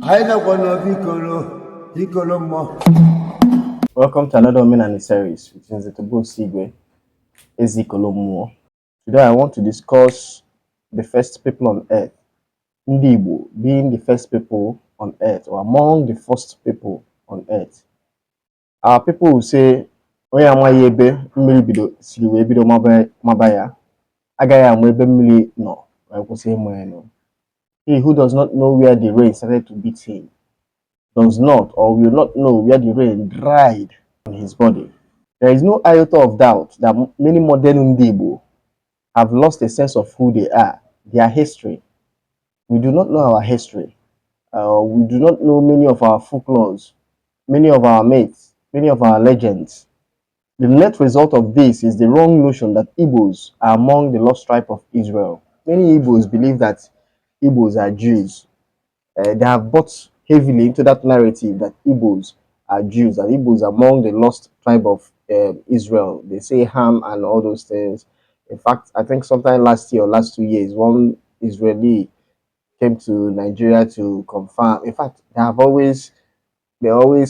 Welcome to another Omenani series, which is the Tobo Sigwe Ezikolomuo. Today I want to discuss the first people on earth, Ndi Igbo being the first people on earth, or among the first people on earth. Our people will say, onye amaghị ebe mmiri bido siri wee bido maba ya, agaghị ama ebe mmiri nọ wee kwụsị ịma ya nọ. He who does not know where the rain started to beat him does not or will not know where the rain dried on his body. There is no iota of doubt that many modern Ndi Igbo have lost a sense of who they are, their history. We do not know our history. We do not know many of our folklores, many of our myths, many of our legends. The net result of this is the wrong notion that Igbos are among the lost tribe of Israel. Many Igbos believe that Igbos are Jews. They have bought heavily into that narrative that Igbos are Jews, that Igbos are among the lost tribe of Israel. They say Ham and all those things. In fact, I think sometime last year or last 2 years, one Israeli came to Nigeria to confirm. In fact, they always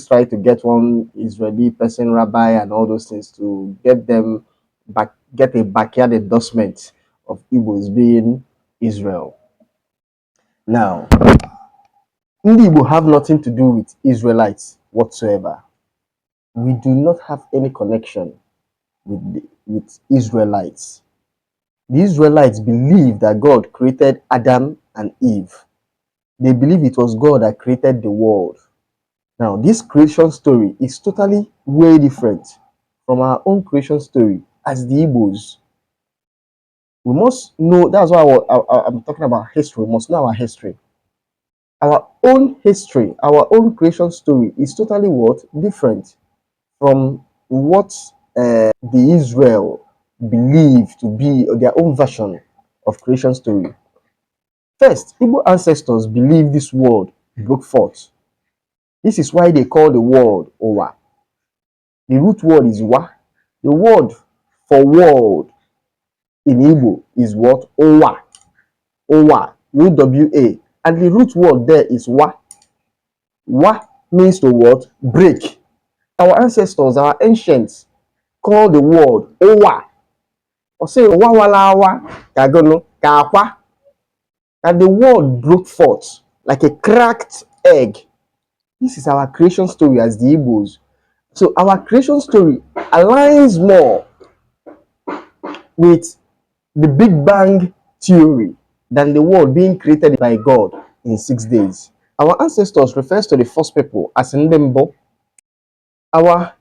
try to get one Israeli person, rabbi, and all those things to get them get a backyard endorsement of Igbos being Israel. Now, Ndi Igbo have nothing to do with Israelites whatsoever. We do not have any connection with Israelites. The Israelites believe that God created Adam and Eve. They believe it was God that created the world. Now, this creation story is totally way different from our own creation story as the Igbos. We must know, that's why I'm talking about history. We must know our history. Our own history, our own creation story is totally different from what the Israel believe to be their own version of creation story. First, Igbo ancestors believe this world broke forth. This is why they call the world Owa. The root word is Wa. The word for world in Igbo is what? Owa. Owa. U-W-A. And the root word there is Wa. Wa means to what? Break. Our ancestors, our ancients, call the word Owa. Or say Wa wala wa kagono kakwa. And the word broke forth like a cracked egg. This is our creation story as the Igbos. So our creation story aligns more with the Big Bang theory than the world being created by God in 6 days. Our ancestors refers to the first people as Ndembo. Our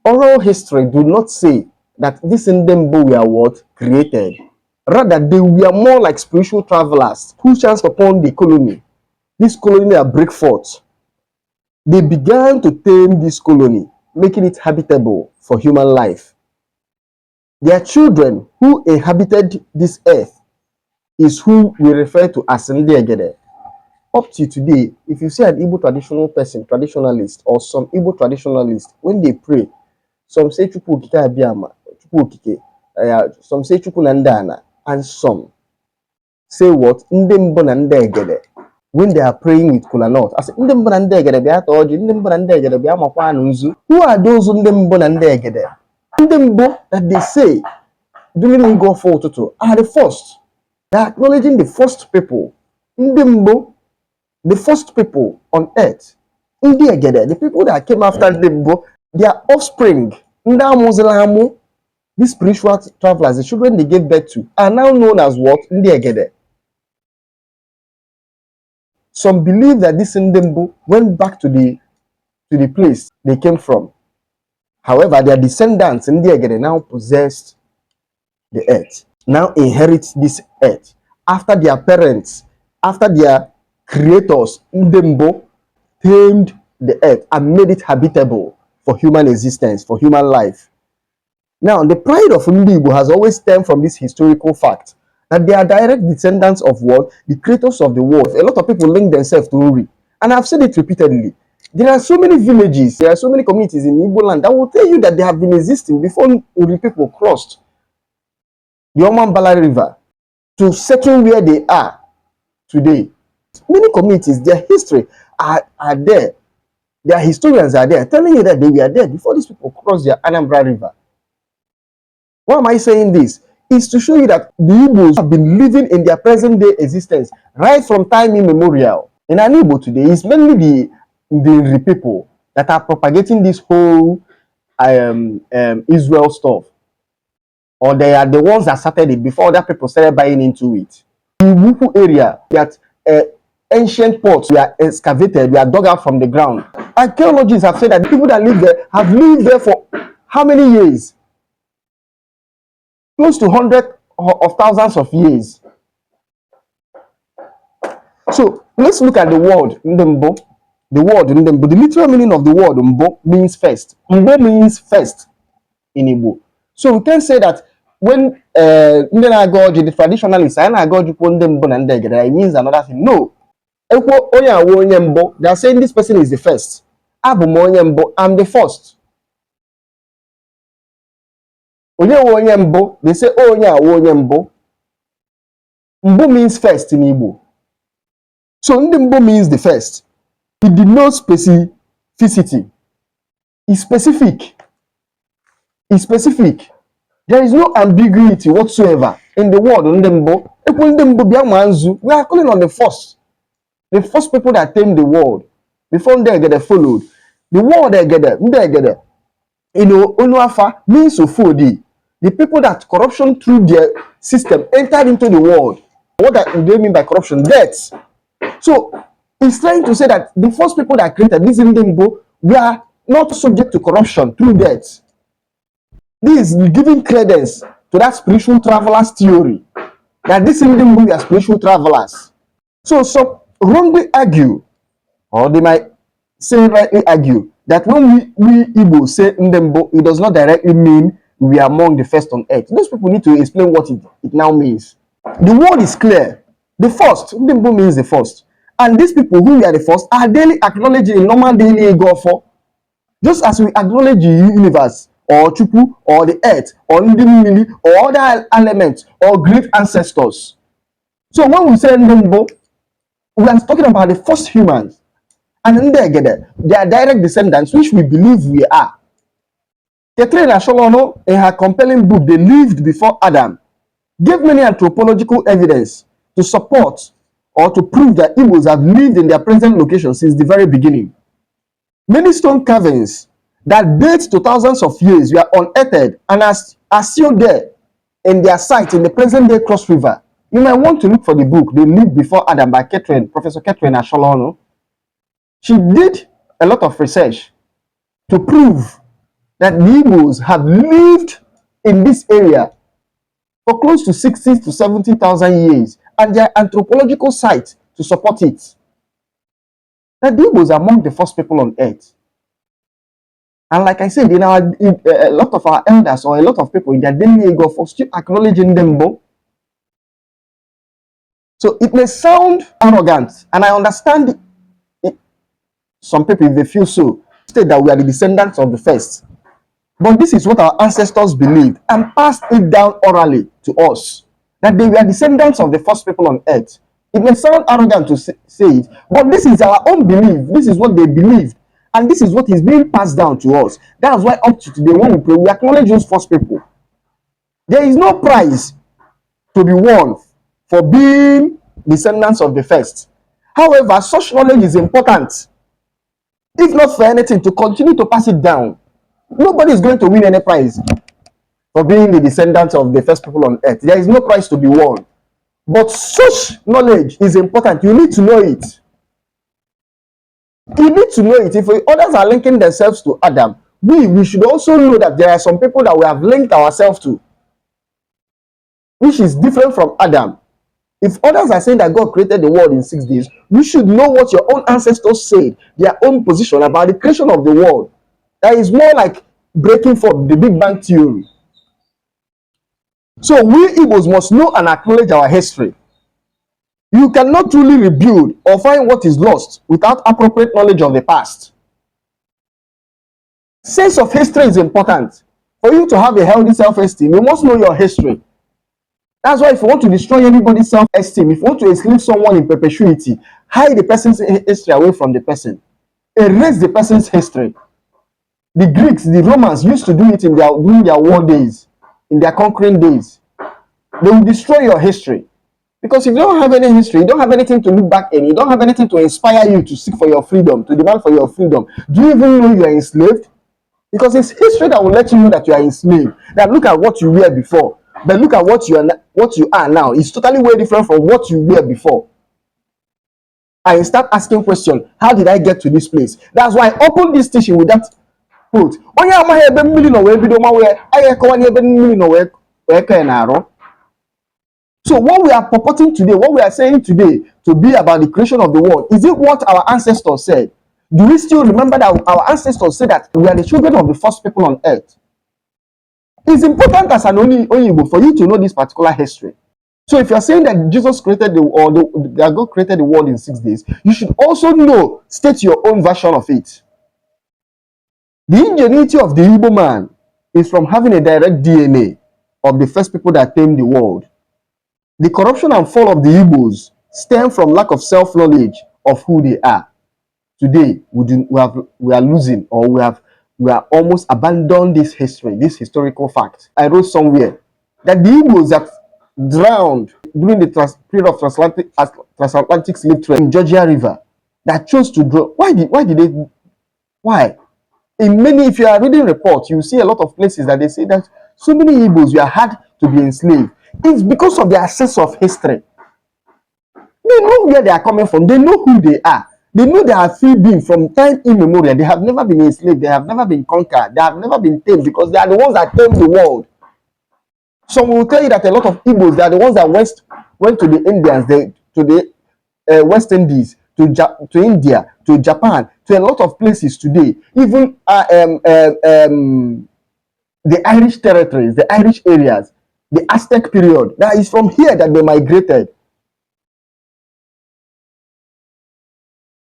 oral history do not say that this Ndembo were what? Created. Rather, they were more like spiritual travelers who chanced upon the colony. This colony break forth. They began to tame this colony, making it habitable for human life. Their children who inhabited this earth is who we refer to as Ndiegede. Up to today, if you see an Igbo traditional person, traditionalist, or some Igbo traditionalist, when they pray, some say Chukwu Okike Abiyama, Chukwu Okike, some say Chukwu Nandana, and some say what? Ndembo na Ndegede. When they are praying with Kulanot, I say, who are those Ndembo na Ndegede? Ndembo that they say during Ngo 422 are the first. They are acknowledging the first people. Ndembo, the first people on earth. Ndiegede, the people that came after Ndembo, their offspring, Ndamuzelamu, these spiritual travelers, the children they gave birth to, are now known as what? Ndiegede. Some believe that this Ndembo went back to the place they came from. However, their descendants in Ndiegede now possessed the earth, now inherit this earth. After their parents, after their creators, Ndembo tamed the earth and made it habitable for human existence, for human life. Now, the pride of Ndi Igbo has always stemmed from this historical fact that they are direct descendants of what? The creators of the world. A lot of people link themselves to Uri. And I've said it repeatedly. There are so many villages, there are so many communities in Igbo land that will tell you that they have been existing before Uri people crossed the Omambala River to settle where they are today. Many communities, their history are there. Their historians are there telling you that they were there before these people crossed the Anambra River. Why am I saying this? Is to show you that the Igbos have been living in their present day existence right from time immemorial. In an Igbo today, it's mainly the people that are propagating this whole Israel stuff, or they are the ones that started it before other people started buying into it. The Wuku area, that ancient ports were excavated, were dug out from the ground. Archaeologists have said that the people that live there have lived there for how many years? Close to hundreds of thousands of years. So let's look at the word Ndembo. The word Ndembo, the literal meaning of the word Mbo means first. Mbo means first in Igbo. So we can say that when the traditionalists it means another thing. No. They are saying this person is the first. I'm the first. They say Mbo means first in Igbo. So Ndembo means the first. It denotes specificity. It's specific. It's specific. There is no ambiguity whatsoever in the word Ndembo. We are calling on the first. The first people that tamed the world. Before they get followed. The word they get Onuafa means Ofodi. The people that corruption through their system entered into the world. What do they mean by corruption? Death. So it's trying to say that the first people that created this Ndembo were not subject to corruption through death. This is giving credence to that spiritual travelers theory, that this Ndembo are spiritual travelers. So some wrongly argue, or they might say rightly argue, that when we Igbo say Ndembo, it does not directly mean we are among the first on earth. Those people need to explain what it now means. The word is clear. The first, Ndembo means the first. And these people who are the first are daily acknowledged in normal daily Igbo. Just as we acknowledge the universe, or Chupu, or the earth, or Ndimili, or other elements, or great ancestors. So when we say Ndembo, we are talking about the first humans. And then they are direct descendants, which we believe we are. Catherine Asholono, in her compelling book, They Lived Before Adam, gave many anthropological evidence to support or to prove that Igbos have lived in their present location since the very beginning. Many stone carvings that date to thousands of years were unearthed and are still there in their site in the present-day Cross River. You might want to look for the book, They Lived Before Adam by Professor Catherine Asholono. She did a lot of research to prove that the Igbos have lived in this area for close to 60 to 70,000 years, and there are anthropological sites to support it. That the Igbos are among the first people on earth. And like I said, a lot of our elders or a lot of people in their daily Igbo for still acknowledging them. So it may sound arrogant, and I understand it. Some people, if they feel so, state that we are the descendants of the first. But this is what our ancestors believed and passed it down orally to us, that they were descendants of the first people on earth. It may sound arrogant to say it, but this is our own belief. This is what they believed, and this is what is being passed down to us. That's why up to today, when we pray, we acknowledge those first people. There is no prize to be won for being descendants of the first. However, such knowledge is important, if not for anything, to continue to pass it down. Nobody is going to win any prize for being the descendants of the first people on earth. There is no prize to be won. But such knowledge is important. You need to know it. You need to know it. If others are linking themselves to Adam, we should also know that there are some people that we have linked ourselves to, which is different from Adam. If others are saying that God created the world in 6 days, you should know what your own ancestors said, their own position about the creation of the world. That is more like breaking forth the Big Bang Theory. So we Igbos must know and acknowledge our history. You cannot truly rebuild or find what is lost without appropriate knowledge of the past. Sense of history is important. For you to have a healthy self-esteem, you must know your history. That's why if you want to destroy anybody's self-esteem, if you want to enslave someone in perpetuity, hide the person's history away from the person, erase the person's history. The Greeks, the Romans used to do it during their war days, in their conquering days. They will destroy your history. Because if you don't have any history, you don't have anything to look back in, you don't have anything to inspire you to seek for your freedom, to demand for your freedom. Do you even know you are enslaved? Because it's history that will let you know that you are enslaved. That look at what you were before, but look at what you are now. It's totally way different from what you were before. I start asking questions. How did I get to this place? That's why I open this teaching with that quote. So what we are purporting today, what we are saying today to be about the creation of the world, is it what our ancestors said? Do we still remember that our ancestors said that we are the children of the first people on earth? It's important as an Onyibo for you to know this particular history. So if you're saying that Jesus created that God created the world in 6 days, you should also state your own version of it. The ingenuity of the Igbo man is from having a direct DNA of the first people that tamed the world. The corruption and fall of the Igbos stem from lack of self-knowledge of who they are. Today, we are losing, or we are almost abandoned this history, this historical fact. I wrote somewhere that the Igbos that drowned during the period of transatlantic slave trade in Georgia River, that chose to drown. Why? If you are reading reports, you see a lot of places that they say that so many Igbos were had to be enslaved. It's because of their sense of history. They know where they are coming from. They know who they are. They know they are free beings from time immemorial. They have never been enslaved. They have never been conquered. They have never been tamed, because they are the ones that tamed the world. Some will tell you that a lot of Igbos, they are the ones that went to the Indians, to the West Indies, to India, to Japan, to a lot of places today. Even the Irish territories, the Irish areas, the Aztec period. That is from here that they migrated.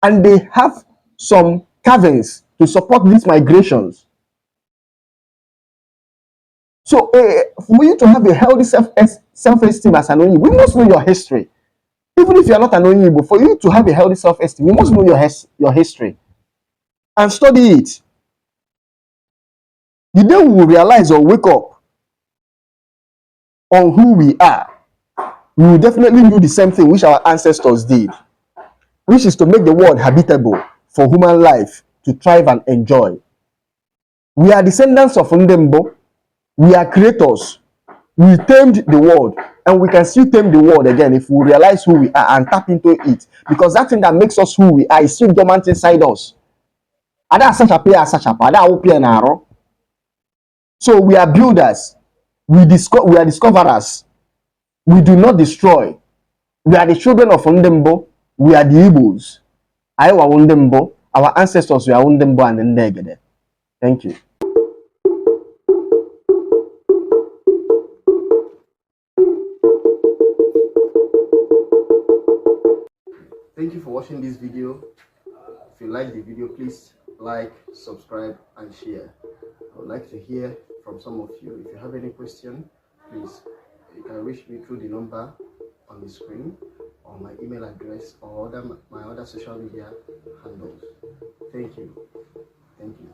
And they have some caverns to support these migrations. So for you to have a healthy self-esteem as an Onyibo, you must know your history. Even if you are not an Onyibo, for you to have a healthy self-esteem, you must know your history and study it. The day we will realize or wake up on who we are, we will definitely do the same thing which our ancestors did, which is to make the world habitable for human life to thrive and enjoy. We are descendants of Ndembo. We are creators. We tamed the world, and we can still tame the world again if we realize who we are and tap into it. Because that thing that makes us who we are is still dormant inside us. So we are builders. We are discoverers. We do not destroy. We are the children of Ndembo. We are the Igbos. Our ancestors were Ndembo and Ndegede. Thank you. Thank you for watching this video. If you like the video, please like, subscribe, and share. I would like to hear from some of you. If you have any question, please, you can reach me through the number on the screen, or my email address, or my other social media handles. Thank you. Thank you.